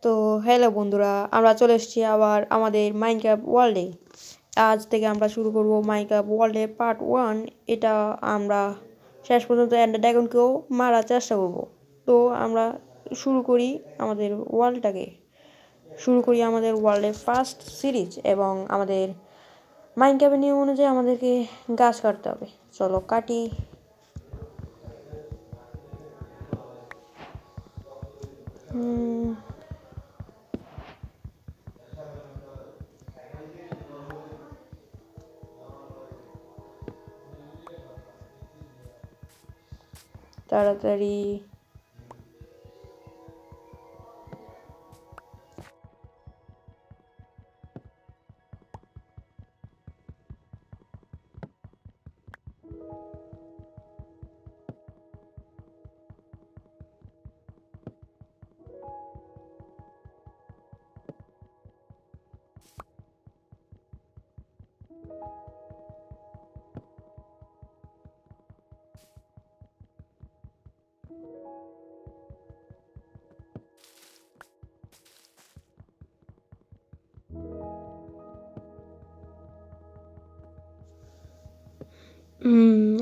তো হ্যালো বন্ধুরা, আমরা চলে এসেছি আবার আমাদের মাইনক্রাফট ওয়ার্ল্ডে। আজ থেকে আমরা শুরু করব মাইনক্রাফট ওয়ার্ল্ডের পার্ট 1। এটা আমরা শেষ পর্যন্ত এন্ডার ড্রাগনকেও মারার চেষ্টা করব। তো আমরা শুরু করি আমাদের ওয়ার্ল্ডটাকে, শুরু করি আমাদের ওয়ার্ল্ডের ফার্স্ট সিরিজ। এবং আমাদের মাইনক্রাফটের নিয়ম অনুযায়ী আমাদেরকে গাছ কাটতে হবে। চলো কাটি। তাড়াতাড়ি।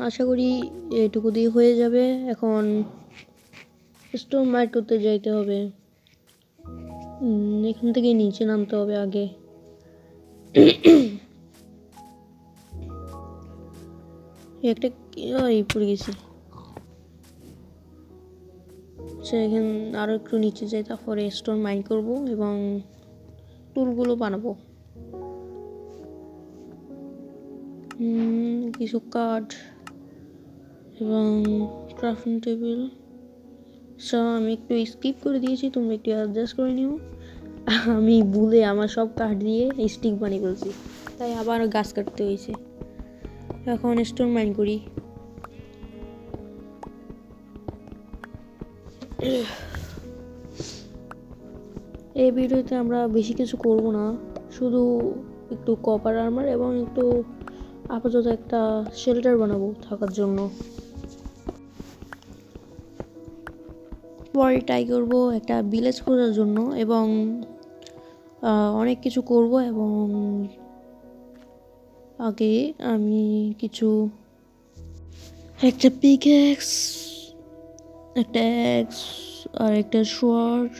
আশা করি এটুকু দিয়ে হয়ে যাবে। এখন স্টোন মাইট করতে যাইতে হবে। এখান থেকে নিচে নামতে হবে আগে। একটা পড়ে গেছি। এখানে আরো একটু নিচে যাই, তারপরে স্টোন মাইন করব এবং টুলগুলো বানাবো। কিছু কাঠ এবং ক্রাফটিং টেবিল সব আমি একটু স্কিপ করে দিয়েছি, তোমরা একটু অ্যাডজাস্ট করে নিও। আমি ভুলে আমার সব কাঠ দিয়ে স্টিক বানিয়ে ফেলছি, তাই আবার গাছ কাটতে হয়েছে। এখন স্টোন মাইন করি। এই ভিডিওতে আমরা বেশি কিছু করব না, শুধু একটু কপার আর্মার এবং একটু আপাতত একটা শেল্টার বানাবো থাকার জন্য। পরে ট্রাই করবো একটা ভিলেজ খোঁজার জন্য এবং অনেক কিছু করব। এবং আগে আমি কিছু একটা পিকঅ্যাক্স, একটা অ্যাক্স আর একটা শোয়ার্ড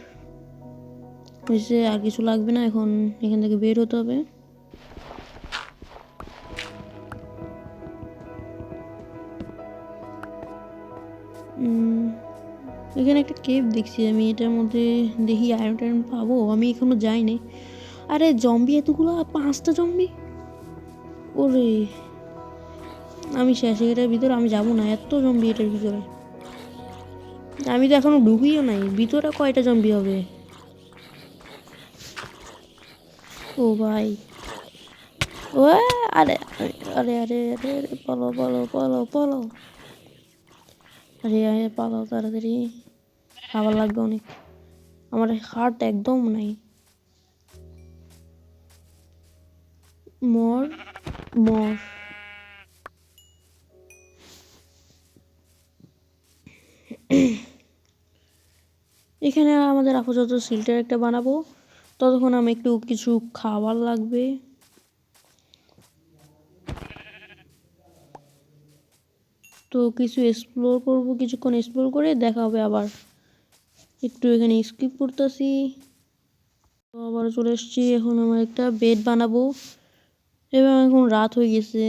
হয়েছে। আর কিছু লাগবে না। এখন এখান থেকে বের হতে হবে। এখানে একটা কেভ দেখছি আমি, এটার মধ্যে দেখি আয়রন টায়রন পাবো। আমি এখনো যাইনি। আরে জম্বি এতগুলো, 5টা জম্বি! ওরে আমি শেষ। এটার ভিতরে আমি যাবো না, এত জম্বি এটার ভিতরে। আমি তো এখনো ঢুকিও নাই ভিতরে। কয়টা জম্বি হবে? ও ভাই, ও আরে আরে আরে আরে পালো পালো পালো পালো! আরে আরে পালো তাড়াতাড়ি, খাবার লাগবে অনেক। আমার হার্ট একদম নাই। মর মর। এখানে আমাদের আপাতত সিল্টার একটা বানাবো। ততক্ষণ আমি একটু কিছু খাবার লাগবে। তো কিছু এক্সপ্লোর করব, কিছুক্ষণ এক্সপ্লোর করে দেখা হবে আবার। একটু এখানে স্কিপ করতেছি। তো আবার চলে এসেছি। এখন আমার একটা বেড বানাবো এবং এখন রাত হয়ে গেছে।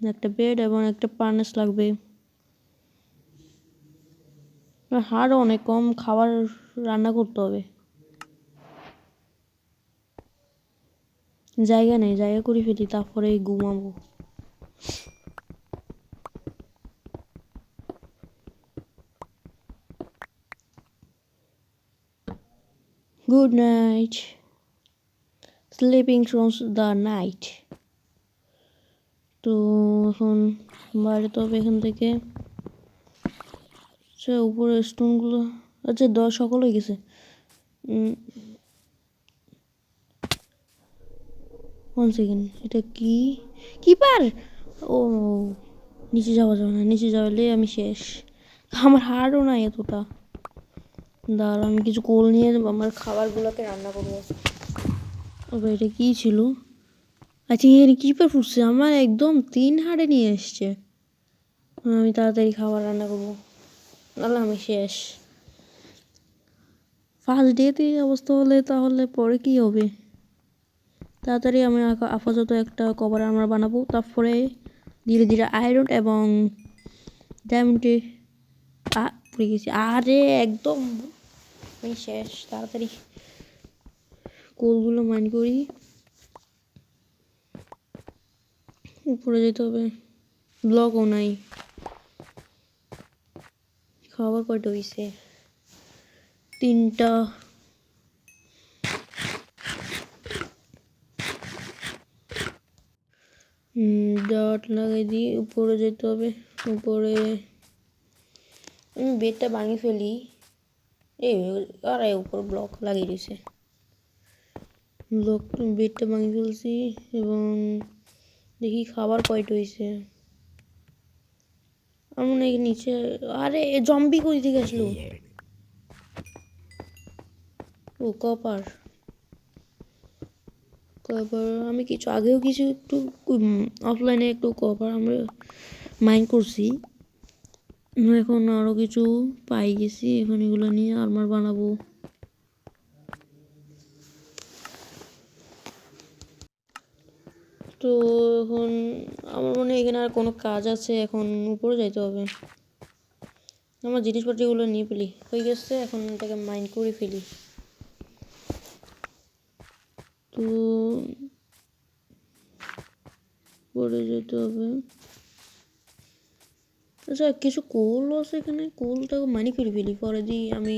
একটা বেড এবং একটা ফার্নেস লাগবে। হাড় অনেক কম, খাবার রান্না করতে হবে। জায়গা নেই, জায়গা করে ফেলি তারপরে ঘুমাবো। Good night, sleeping থ্রুস the night. তো এখন বাইরে তো হবে এখান থেকে। আচ্ছা উপরে স্টোনগুলো, আচ্ছা 10 সকাল হয়ে গেছে। 1 সেকেন্ড, এটা কি কিপার? ও নিচে যাওয়া যাবে না, নিচে যাওয়ালে আমি শেষ। আমার হাড়ও নাই এতটা। দাঁড়া, আমি কিছু কোল নিয়ে আমার খাবারগুলোকে রান্না করবো। ওকে, এটা কী ছিল? আচ্ছা, এখানে কিপার ফুটছে, আমার একদম 3 হাড়ে নিয়ে এসছে। আমি তাড়াতাড়ি খাবার রান্না করবো, নাহলে আমি শেষ। ফার্স্ট ডেতে এই অবস্থা হলে তাহলে পরে কি হবে? তাড়াতাড়ি আমি আপাতত একটা কভার আমরা বানাবো, তারপরে ধীরে ধীরে আয়রন এবং ডায়মন্ডে পড়ে গেছি। আরে একদম আমি শেষ। তাড়াতাড়ি কোলগুলো মাইন করি, উপরে যেতে হবে। ব্লকও নাই। খাবার কয়টা হয়েছে? 3টা। ডট লাগাই দিই, উপরে যেতে হবে। উপরে আমি বেডটা ভাঙি ফেলি। আরে উপর ব্লক লাগিয়ে দিয়েছে। বেডটা ভাঙি ফেলছি এবং দেখি খাবার কয়টা হয়েছে। আমার মনে হয় নিচে। আরে জম্বি কই থেকে আসলো? ও কপার। আমি কিছু আগেও কিছু একটু অফলাইনে একটু কপার আমরা মাইন্ড করছি। এখন আরও কিছু পাই গেছি, এখন এগুলো নিয়ে আর্মার বানাবো। তো এখন আমার মনে হয় এখানে আর কোনো কাজ আছে, এখন উপরে যাইতে হবে। আমার জিনিসপত্রগুলো নিয়ে ফেলি, হয়ে গেছে। এখন এটাকে মাইন্ড করে ফেলি। তো পরে যেতে হবে। আচ্ছা, কিছু কোল আছে এখানে, কোলটাকে মাইন্ড করে ফেলি, পরে দিই আমি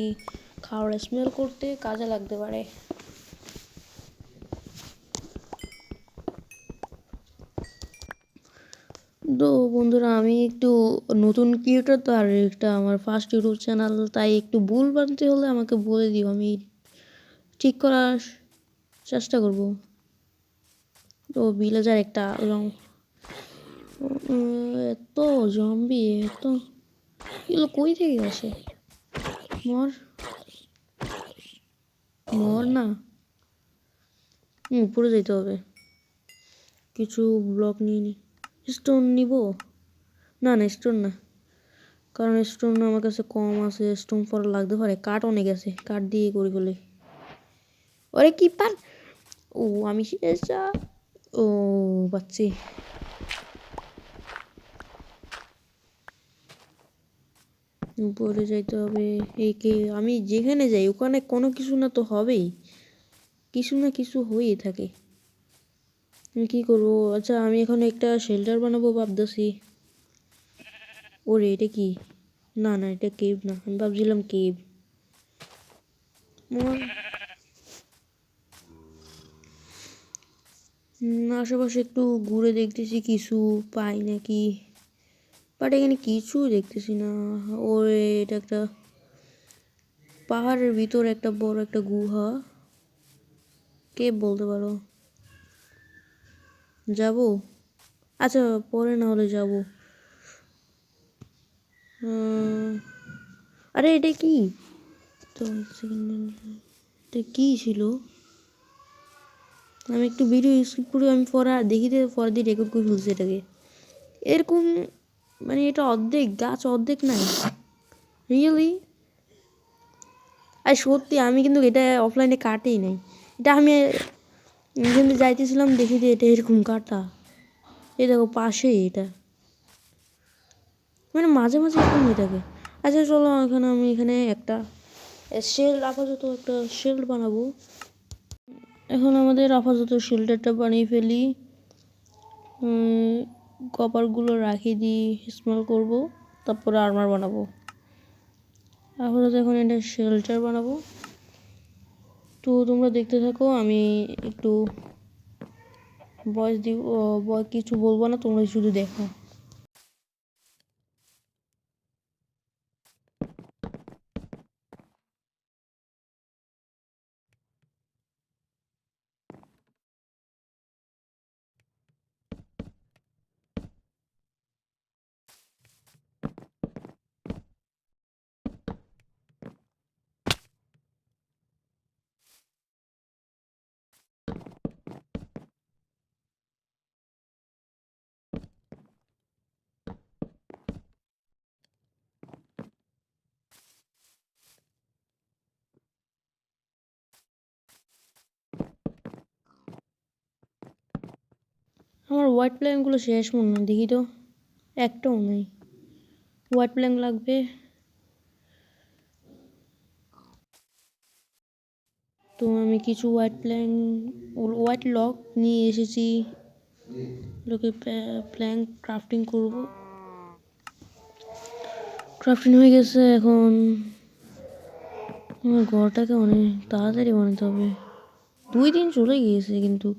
খাওয়ার স্মেল করতে কাজে লাগতে পারে। তো বন্ধুরা, আমি একটু নতুন ক্রিয়েটর, তো আর একটা আমার ফার্স্ট ইউটিউব চ্যানেল, তাই একটু ভুল বানতে হলে আমাকে বলে দিও, আমি ঠিক করার চেষ্টা করব। তো ভিলেজার একটা লং এত জম্বি, এত এগুলো কই থেকে আসে? মর মর না। উপরে যেতে হবে, কিছু ব্লক নিয়ে নি। স্টোন নিব? না না, স্টোন না, কারণ স্টোন আমার কাছে কম আছে। স্টোন পরে লাগতে পারে। কাঠ অনেক আছে, কাঠ দিয়ে করে ফেলে। ওরে কিপার! ও আমি ও পাচ্ছি। উপরে যাইতে হবে। আমি যেখানে যাই ওখানে কোনো কিছু না তো হবেই, কিছু না কিছু হয়েই থাকে। আমি কী করবো? আচ্ছা, আমি এখন একটা শেল্টার বানাবো ভাবতেছি। ওরে এটা কি? না না, এটা কেভ না, আমি ভাবছিলাম কেভ। আশেপাশে একটু ঘুরে দেখতেছি কিছু পাই নাকি, বাট এখানে কিছু দেখতেছি না। ওরে এটা একটা পাহাড়ের ভিতর একটা বড় একটা গুহা, কে বলতে পারো। যাব? আচ্ছা, পরে না হলে যাব। আরে এটা কি? তো এটা কি ছিল? আমি একটু ভিডিও স্কিপ করে আমি পরে দেখিতে পরে দিয়ে রেকর্ড করে ফেলছি এটাকে। এরকম মানে এটা অর্ধেক গাছ, অর্ধেক নাই। রিয়েলি? আর সত্যি আমি কিন্তু এটা অফলাইনে কাটেই নাই। এটা আমি কিন্তু যাইতেছিলাম, দেখি যে এটা এরকম কাটা। এই দেখো পাশেই এটা, মানে মাঝে মাঝে এরকম হয়ে থাকে। আচ্ছা চলো, আমি এখানে একটা আপাতত একটা শেল্ড বানাবো। এখন আমাদের আপাতত শেল্টারটা বানিয়ে ফেলি। কপারগুলো রাখি দিই, স্মল করব, তারপরে আর্মার বানাবো। আপাতত এখন এটা শেল্টার বানাবো। তো তোমরা দেখতে থাকো, আমি একটু ভয়েস দিব, কিছু বলবো না, তোমরা শুধু দেখো। আমার হোয়াইট প্ল্যাঙ্কগুলো শেষ মনে হয়, দেখি তো একটাও নেই। হোয়াইট প্ল্যাঙ্ক লাগবে। তো আমি কিছু হোয়াইট লক নিয়ে এসেছি, লোকে প্ল্যাঙ্ক ক্রাফটিং করব। ক্রাফটিং হয়ে গেছে। এখন আমার ঘরটাকে অনেক তাড়াতাড়ি বানাতে হবে। 2 দিন চলে গিয়েছে কিন্তু।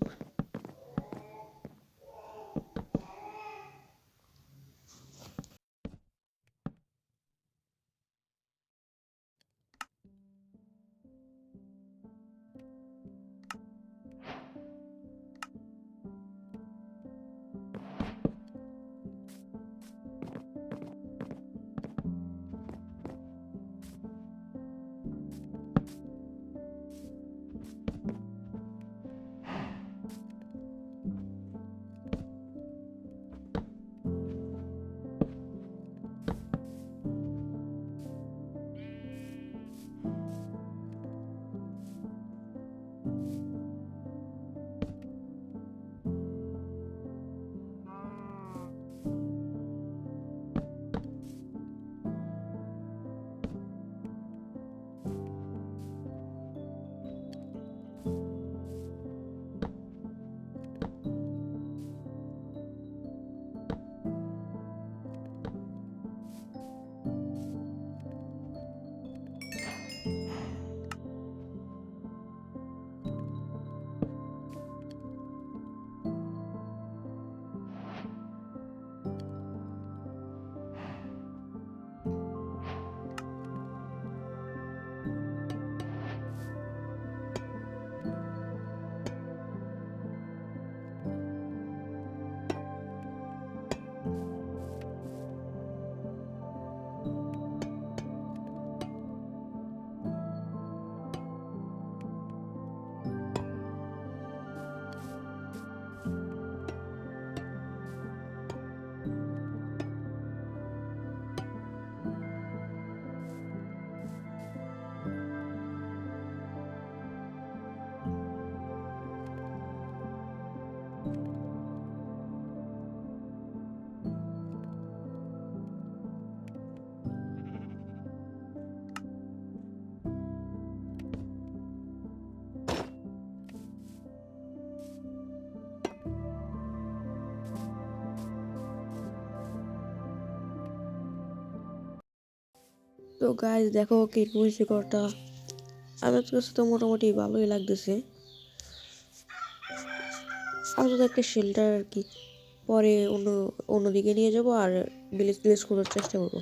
তো গাইজ দেখো কি পরিষ্কার ঘরটা। আমার কাছে তো মোটামুটি ভালোই লাগতেছে। আপাতত একটা শেল্টার আর কি, পরে অন্যদিকে নিয়ে যাবো আর ভিলেজ করার চেষ্টা করবো।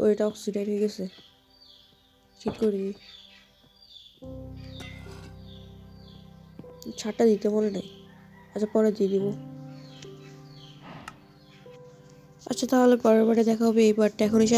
ওইটা অক্সিডাইড হয়ে গেছে, ঠিক করে দিই। ছাড়টা দিতে মনে নাই, আচ্ছা পরে দিয়ে দিব। আচ্ছা তাহলে পরের বারে দেখা হবে, এই পার্টটা এখনই